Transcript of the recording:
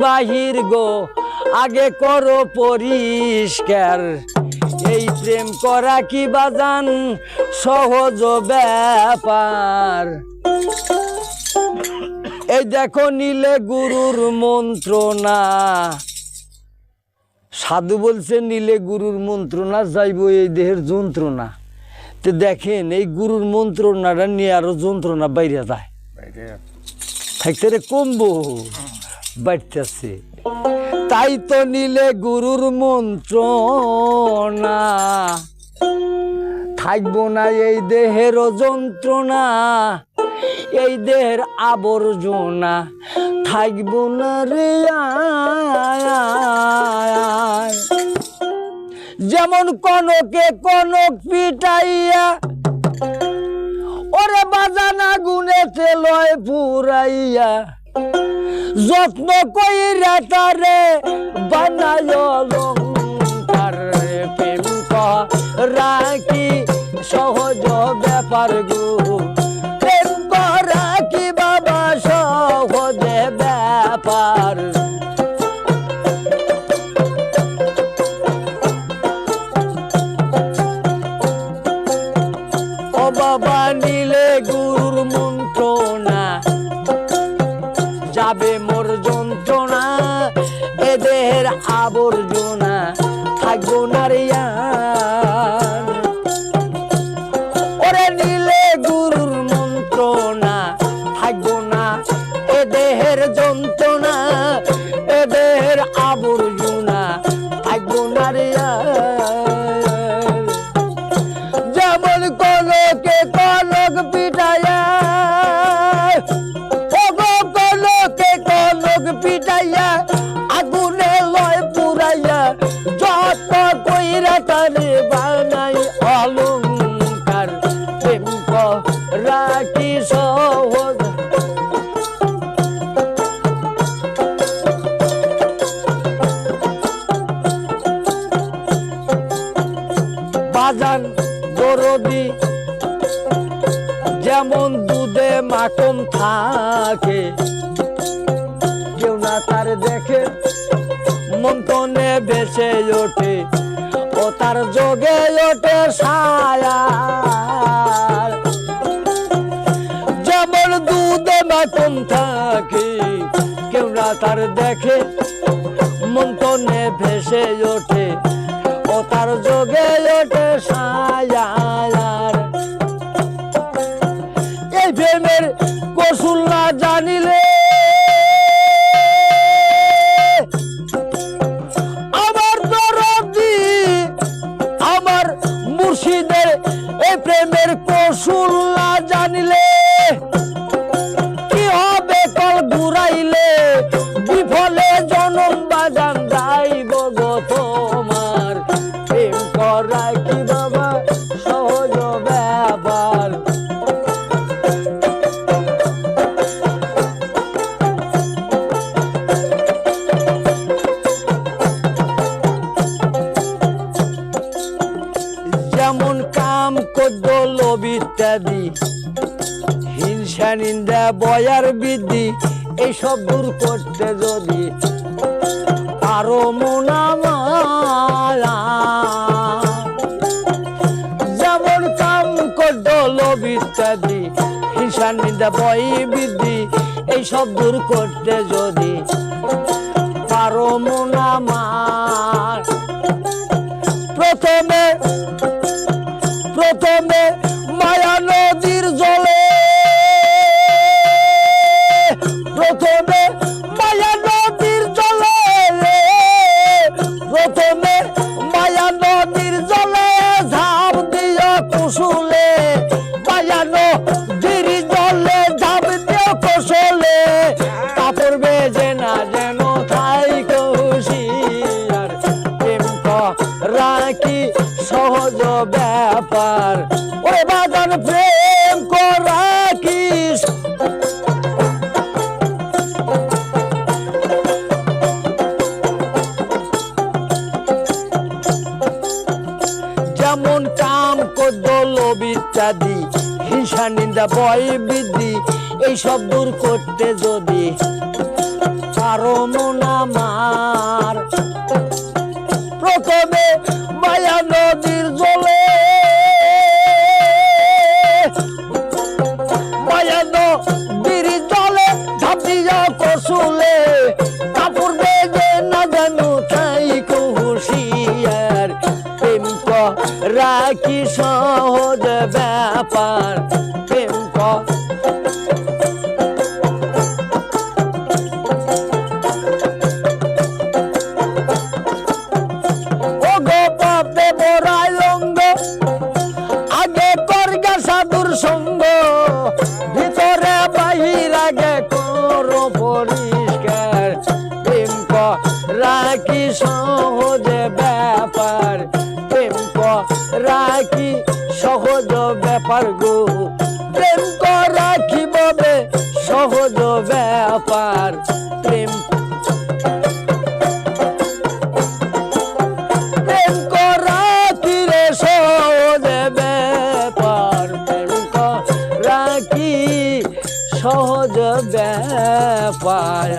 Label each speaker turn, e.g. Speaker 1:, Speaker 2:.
Speaker 1: বাহির গো আগে করো পরিষ্কার, এই প্রেম করা কি বাজান সহজ ব্যাপার। এই দেখো নিলে গুরুর মন্ত্রণা, সাধু বলছে নিলে গুরুর মন্ত্রণা যাইব এই দেহের যন্ত্রণা। তো দেখেন এই গুরুর মন্ত্রণাটা নিয়ে আরো যন্ত্রণা বাইরে যায়, থাকতে রে কমবো বাড়তেছে। তাই তো নিলে গুরুর মন্ত্রণা, থাকবো না এই দেহের যন্ত্রণা, এই দেহের আবর্জনা থাকবো না রে। যেমন কনকে কনক পিটাইয়া, ওরে বাজানা গুনেতে লয় পুরাইয়া, যত্ন কইরা তারে বানায় অলংকার। প্রেম করা কি সহজ ব্যাপার গো, প্রেম করা কি বাবা সহজ ব্যাপার। ও বাবা নিলে গুরুর মন্ত্রণা, যাবে মোর যন্ত্রণা, এ দেহের আবর্জনা থাকবো না রে। ওরে নিলে গুরুর মন্ত্রণা, থাকবো না এ দেহের যন্ত্রণা, এ দেহের আবর্জনা থাকবো না রে। যেমন কনকে কনক পিটাইয়া, পিটাইয়া আগুনে লয় পুরাইয়া, যত কইরা তারে বানাই অলংকার। প্রেম করা কি সহজ, বাজান দরদি যেমন দুধে মাখন থাকে, কেউ না তার দেখে মন্তনে বেসে ওঠে, ও তার যোগে ওঠে ছায়া। যেমন দুধে মাখন থাকে, কেউ না তার দেখে মন্তনে ভেসে ওঠে, ও তার যোগে ওঠে ছায়া। এই প্রেমের কসুল না জানিলে, মুর্শিদের এই প্রেমের কসুল না জানিলে, কি হবে কল ঘুরাইলে, বিফলে জনম বাজান যাইব গো তোমার। প্রেম করা কি বাবা সহজ ব্যাপার। যেমন কাম কদ্য লোভ ইত্যাদি, হিংসা নিন্দা বয়ার বৃদ্ধি, এইসব দূর করতে যদি আরো মনামালা। যেমন কাম কদ্য লোভ ইত্যাদি, হিংসা নিন্দা বয় বৃদ্ধি, এইসব দূর করতে যদি পারো মনামাল। প্রথমে মায়া নদীর জলে, প্রথমে মায়া নদীর জলে, প্রথমে মায়া নদীর জলে ঝাঁপ দিও কুশুলে, মায়া নদীর জলে ঝাঁপ দিও কুশুলে, কাপড় বেজে না যেন থাই খুশিয়ার। প্রেম করা কি সহজ ব্যাপার, ওরে বাজান প্রেম করা কি। যেমন কাম ক্রোধ লোভ ইত্যাদি, হিংসা নিন্দা ভয় বৃদ্ধি, এইসব দূর করতে যদি পারো মন আমার প্রথমে মায়া নদীর জলে মায়া নদীর জলে ঝাঁপিয়া কসুলে কাপড় বেগে না জানো তাই হুঁশিয়ার প্রেম রাখি সহজ ব্যাপার প্রেম সঙ্গ ভিতরে বাহির আগে করো পরিষ্কার প্রেম রাখি সহজ ব্যাপার প্রেম রাখি সহজ ব্যাপার গো প্রেম রাখি ববে সহজ ব্যাপার প্রেম প্রেম রাখি রে সহজ ব্যাপার রাখি সহজ ব্যাপার।